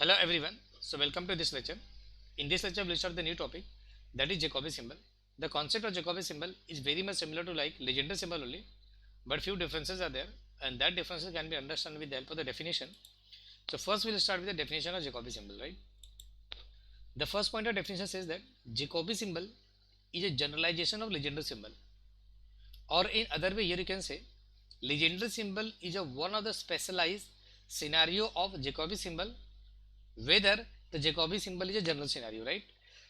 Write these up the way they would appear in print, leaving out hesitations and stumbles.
Hello everyone. So welcome to this lecture. In this lecture, we'll start the new topic, that is Jacobi symbol. The concept of Jacobi symbol is very much similar to like legendary symbol only, but few differences are there, and that differences can be understood with the help of the definition. So first, we'll start with the definition of Jacobi symbol, right? The first point of definition says that Jacobi symbol is a generalization of legendary symbol, or in other way, here you can say legendary symbol is a one of the specialized scenario of Jacobi symbol, whether the Jacobi symbol is a general scenario, right?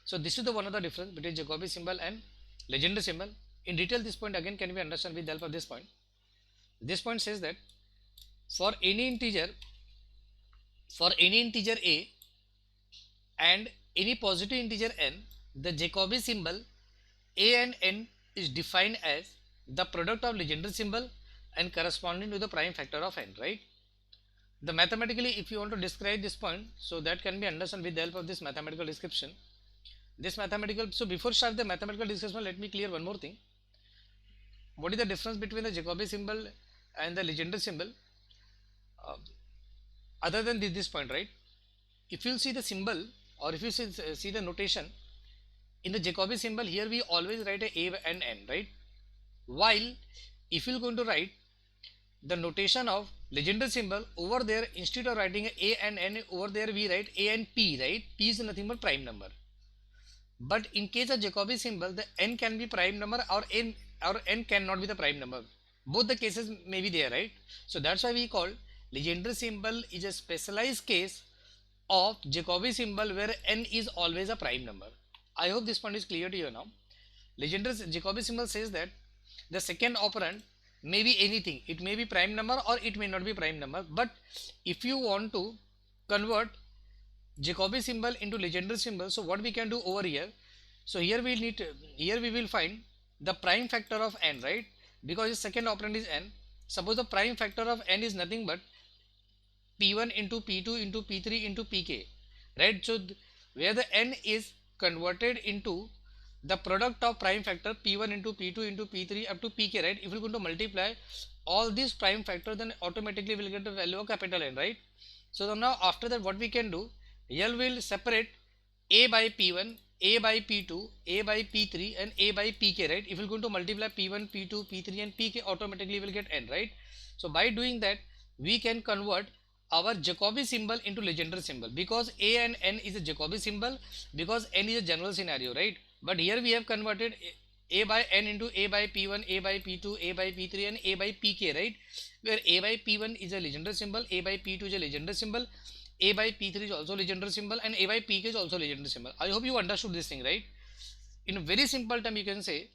So this is the one of the difference between Jacobi symbol and legendary symbol. In detail, this point again can be understood with the help of this point. This point says that for any integer a and any positive integer n, the Jacobi symbol a and n is defined as the product of legendary symbol and corresponding to the prime factor of n, right? The mathematically, if you want to describe this point, so that can be understood with the help of this mathematical description. So before start the mathematical description, let me clear one more thing. What is the difference between the Jacobi symbol and the legendary symbol? Other than this point, right? If you see the symbol, or if you see the notation in the Jacobi symbol, here we always write a and n, right? While if you're going to write the notation of legendary symbol, over there instead of writing a and n, over there we write a and p, right? P is nothing but prime number. But in case of Jacobi symbol, the n can be prime number or n cannot be the prime number. Both the cases may be there, right? So that's why we call legendary symbol is a specialized case of Jacobi symbol where n is always a prime number. I hope this point is clear to you now. Legendary Jacobi symbol says that the second operand may be anything. It may be prime number or it may not be prime number. But if you want to convert Jacobi symbol into legendary symbol, so what we can do over here? So here we will find the prime factor of n, right? Because the second operand is n. Suppose the prime factor of n is nothing but p1 into p2 into p3 into pk, right? So where the n is converted into the product of prime factor p1 into p2 into p3 up to pk, right? If you're going to multiply all these prime factors, then automatically we'll get the value of capital N, right? So now after that, what we can do, here we'll separate a by p1, a by p2, a by p3 and a by pk, right? If you're going to multiply p1, p2, p3 and pk, automatically we'll get n, right? So by doing that, we can convert our Jacobi symbol into legendary symbol, because a and n is a Jacobi symbol, because n is a general scenario, right? But here we have converted a by n into a by p1, a by p2, a by p3 and a by pk, right? Where a by p1 is a legendary symbol, a by p2 is a legendary symbol, a by p3 is also legendary symbol and a by pk is also legendary symbol. I hope you understood this thing, right? In a very simple term, you can say,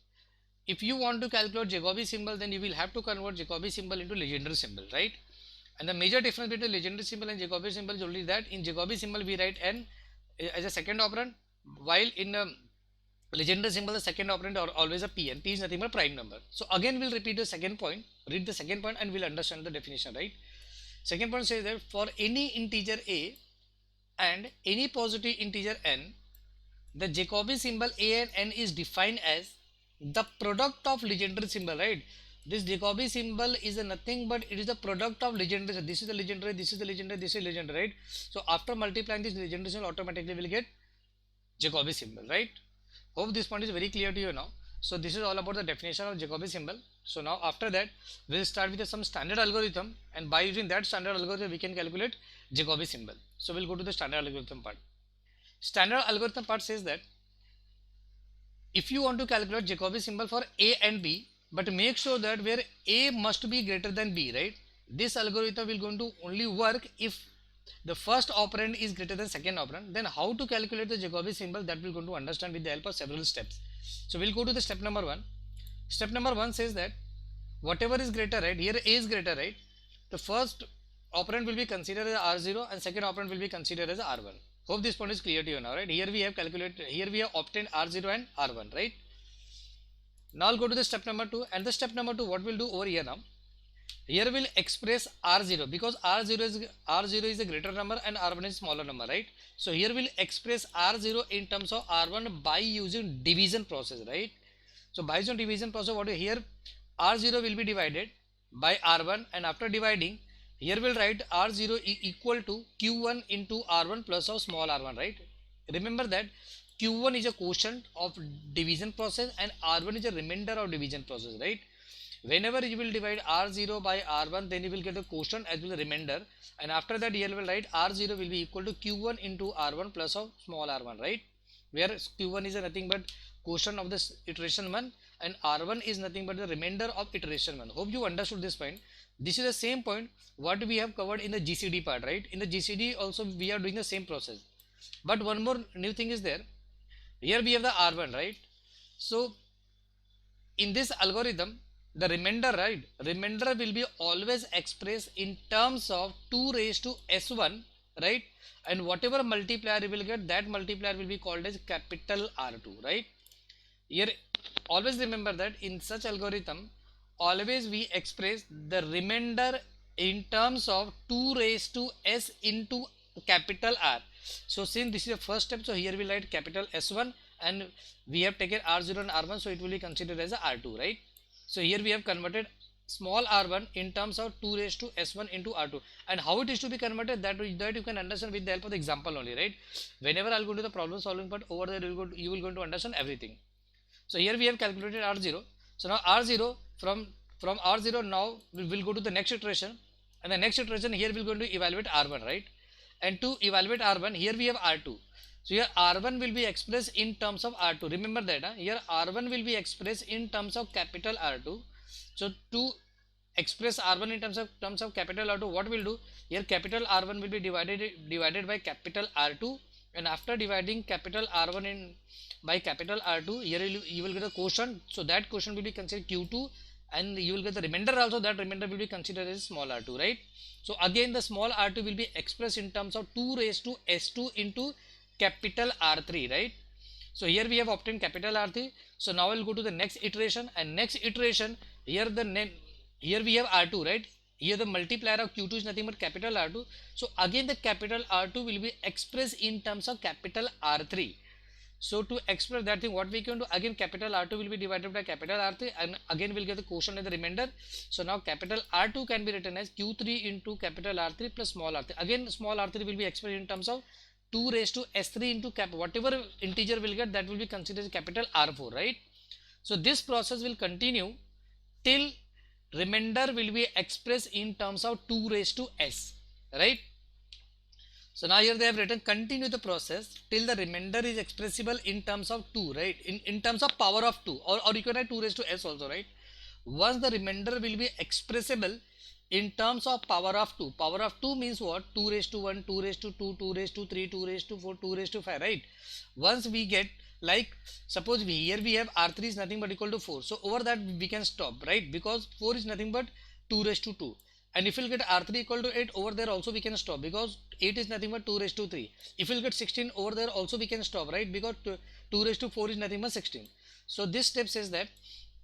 if you want to calculate Jacobi symbol, then you will have to convert Jacobi symbol into legendary symbol, right? And the major difference between legendary symbol and Jacobi symbol is only that in Jacobi symbol we write n as a second operand, while in legendary symbol the second operand are always a p, and p is nothing but prime number. So again we'll repeat the second point, read the second point and we'll understand the definition, right? Second point says that for any integer a and any positive integer n, the Jacobi symbol a and n is defined as the product of legendary symbol, right? This Jacobi symbol is a nothing but it is the product of legendary. This is the legendary, this is the legendary, this is legendary, right? So after multiplying this legendary symbol, automatically we'll get Jacobi symbol, right? Hope this point is very clear to you now. So this is all about the definition of Jacobi symbol. So now after that, we'll start with some standard algorithm, and by using that standard algorithm, we can calculate Jacobi symbol. So we'll go to the standard algorithm part. Standard algorithm part says that if you want to calculate Jacobi symbol for a and b, but make sure that where a must be greater than b, right? This algorithm will going to only work if the first operand is greater than second operand. Then how to calculate the Jacobi symbol, that we're going to understand with the help of several steps. So we'll go to the step number 1. Step number 1 says that whatever is greater, right? Here a is greater, right? The first operand will be considered as R0 and second operand will be considered as R1. Hope this point is clear to you now, right? Here we have obtained R0 and R1, right? Now I'll go to the step number 2, and the step number 2, what we'll do over here now, here we'll express R0, because R0 is a greater number and R1 is smaller number, right? So here we'll express R0 in terms of R1 by using division process, right? So by using division process, what here R0 will be divided by R1, and after dividing Here we'll write R0 equal to Q1 into R1 plus of small r1, right? Remember that Q1 is a quotient of division process and R1 is a remainder of division process, right? Whenever you will divide R0 by R1, then you will get the quotient as well as remainder, and after that here we will write R0 will be equal to Q1 into R1 plus of small r1, right? Where Q1 is nothing but quotient of this iteration 1 and R1 is nothing but the remainder of iteration 1. Hope you understood this point. This is the same point what we have covered in the GCD part, right? In the GCD also we are doing the same process, but one more new thing is there. Here we have the R1, right? So in this algorithm, the remainder, right? Remainder will be always expressed in terms of 2 raised to s1, right? And whatever multiplier you will get, that multiplier will be called as capital R2, right? Here always remember that in such algorithm, always we express the remainder in terms of 2 raised to s into capital R. So since this is the first step, so here we write capital S1 and we have taken R0 and R1, so it will be considered as a R2, right? So here we have converted small r1 in terms of 2 raised to s1 into r2, and how it is to be converted, that you can understand with the help of the example only, right? Whenever I'll go to the problem solving part, over there you will going to understand everything. So here we have calculated R0. So now R0 from R0 now we will go to the next iteration, and the next iteration here we are going to evaluate R1, right? And to evaluate R1, here we have R2. So here R1 will be expressed in terms of R2. Remember that here R1 will be expressed in terms of capital R2. So to express R1 in terms of capital R2, what we'll do here, capital R1 will be divided by capital R2, and after dividing capital R1 in by capital R2, here you will get a quotient. So that quotient will be considered Q2, and you will get the remainder also. That remainder will be considered as small r2, right? So again the small r2 will be expressed in terms of 2 raised to s2 into capital R3, right? So here we have obtained capital R3. So now I will go to the next iteration, and next iteration here here we have R2, right? Here the multiplier of Q2 is nothing but capital R2. So again the capital R2 will be expressed in terms of capital R3. So to express that thing, what we can do, again capital R2 will be divided by capital R3, and again we'll get the quotient and the remainder. So now capital R2 can be written as Q3 into capital R3 plus small r3. Again small r3 will be expressed in terms of 2 raised to s3 into whatever integer will get, that will be considered as capital R4, right? So this process will continue till remainder will be expressed in terms of 2 raised to s, right? So now here they have written continue the process till the remainder is expressible in terms of 2, right? In terms of power of 2, or you can write 2 raised to s also, right? Once the remainder will be expressible in terms of power of 2. Power of 2 means what? 2 raised to 1, 2 raised to 2, 2 raised to 3, 2 raised to 4, 2 raised to 5, right? Once we get, like suppose here we have R3 is nothing but equal to 4. So over that we can stop, right? Because 4 is nothing but 2 raised to 2. And if we'll get R3 equal to 8, over there also we can stop, because 8 is nothing but 2 raised to 3. If we'll get 16, over there also we can stop, right? Because 2 raised to 4 is nothing but 16. So this step says that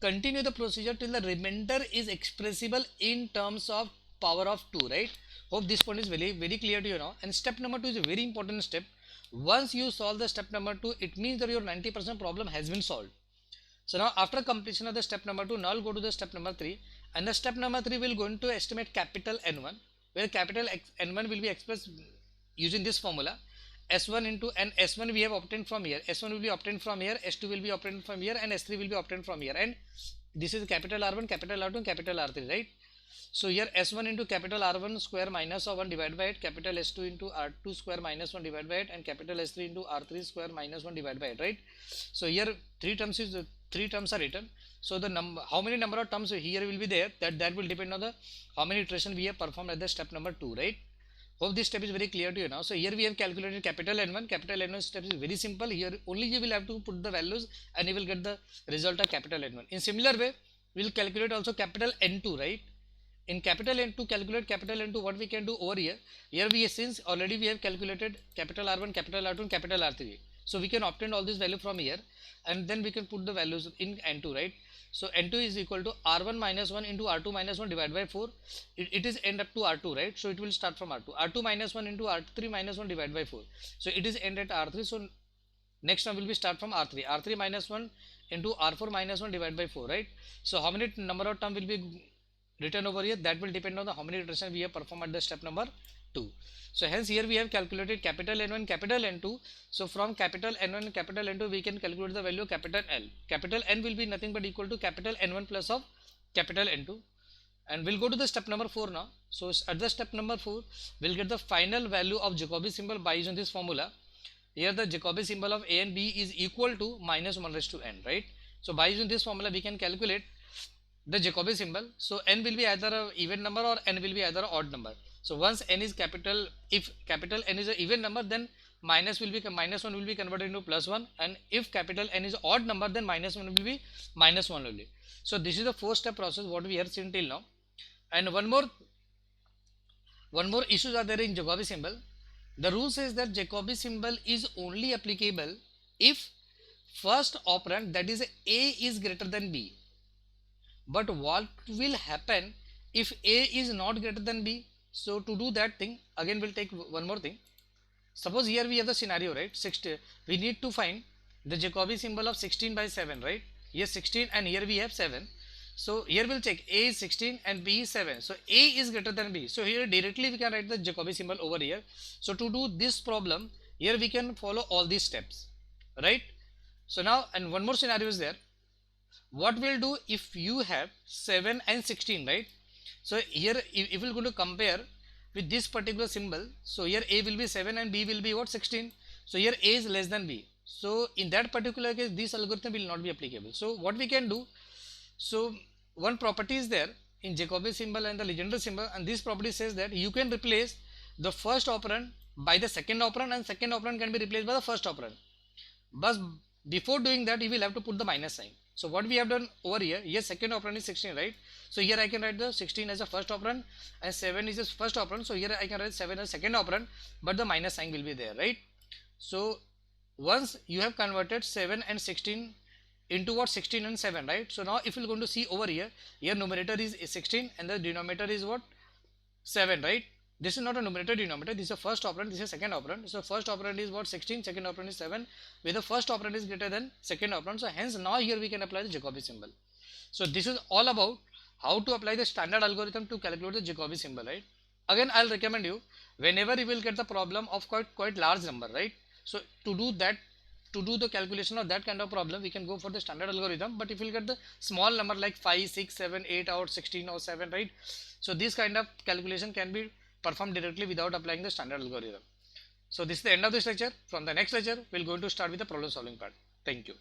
continue the procedure till the remainder is expressible in terms of power of 2, right? Hope this point is very clear to you now. And step number 2 is a very important step. Once you solve the step number 2, it means that your 90% problem has been solved. So now after completion of the step number 2, now I'll go to the step number 3. And the step number 3 will going to estimate capital N1, where capital N1 will be expressed using this formula. S1 into, and S1 we have obtained from here, S1 will be obtained from here, S2 will be obtained from here, and S3 will be obtained from here. And this is capital R1, capital R2, and capital R3, right? So here S1 into capital R1 square minus 1 divided by 8, capital S2 into R2 square minus 1 divided by 8, and capital S3 into R3 square minus 1 divided by 8, right? So here three terms are written. So the how many number of terms here will be there, that will depend on the how many iteration we have performed at the step number 2, right? Hope this step is very clear to you now. So here we have calculated capital N1. Capital N1 step is very simple. Here only you will have to put the values and you will get the result of capital N1. In similar way, we will calculate also capital N2, right? In capital N2, calculate capital N2, what we can do over here. Here we, since already we have calculated capital R1, capital R2, and capital R3. So we can obtain all this value from here, and then we can put the values in N2, right? So N2 is equal to R1 minus 1 into R2 minus 1 divided by 4. It is end up to R2, right? So it will start from R2. R2 minus 1 into R3 minus 1 divided by 4. So it is end at R3. So next one will be start from R3. R3 minus 1 into R4 minus 1 divided by 4, right? So how many number of term will be written over here, that will depend on the how many iterations we have performed at the step number 2. So hence here we have calculated capital N1, capital N2. So from capital N1 and capital N2 we can calculate the value of capital L. Capital N will be nothing but equal to capital N1 plus of capital N2. And we'll go to the step number 4 now. So at the step number 4, we'll get the final value of Jacobi symbol by using this formula. Here the Jacobi symbol of A and B is equal to minus 1 raised to n, right? So by using this formula we can calculate the Jacobi symbol. So n will be either an even number or n will be either an odd number. So once n is capital, if capital N is an even number, then minus 1 will be converted into plus 1, and if capital N is odd number, then minus 1 will be minus 1 only. So this is the 4-step process what we have seen till now. And one more issues are there in Jacobi symbol. The rule says that Jacobi symbol is only applicable if first operand, that is A, is greater than B. But what will happen if A is not greater than B? So to do that thing, again we'll take one more thing. Suppose here we have the scenario, right? We need to find the Jacobi symbol of 16 by 7, right? Here 16 and here we have 7. So here we'll check A is 16 and B is 7. So A is greater than B. So here directly we can write the Jacobi symbol over here. So to do this problem, here we can follow all these steps, right? So now, and one more scenario is there. What we'll do if you have 7 and 16, right? So here if we're going to compare with this particular symbol, so here A will be 7 and B will be what, 16. So here A is less than B. So in that particular case, this algorithm will not be applicable. So what we can do, so one property is there in Jacobi symbol and the Legendre symbol, and this property says that you can replace the first operand by the second operand, and second operand can be replaced by the first operand. But before doing that, you will have to put the minus sign. So what we have done over here, yes, second operand is 16, right? So here I can write the 16 as a first operand and 7 is the first operand. So here I can write 7 as second operand, but the minus sign will be there, right? So once you have converted 7 and 16 into what, 16 and 7, right? So now if you're going to see over here, here numerator is 16 and the denominator is what, 7, right? This is not a numerator denominator, this is a first operand, this is a second operand. So first operand is what, 16, second operand is 7, where the first operand is greater than second operand. So hence now here we can apply the Jacobi symbol. So this is all about how to apply the standard algorithm to calculate the Jacobi symbol, right? Again, I'll recommend you, whenever you will get the problem of quite large number, right? So to do the calculation of that kind of problem, we can go for the standard algorithm. But if you get the small number like 5, 6, 7, 8 or 16 or 7, right? So this kind of calculation can be performed directly without applying the standard algorithm. So this is the end of this lecture. From the next lecture, we're going to start with the problem solving part. Thank you.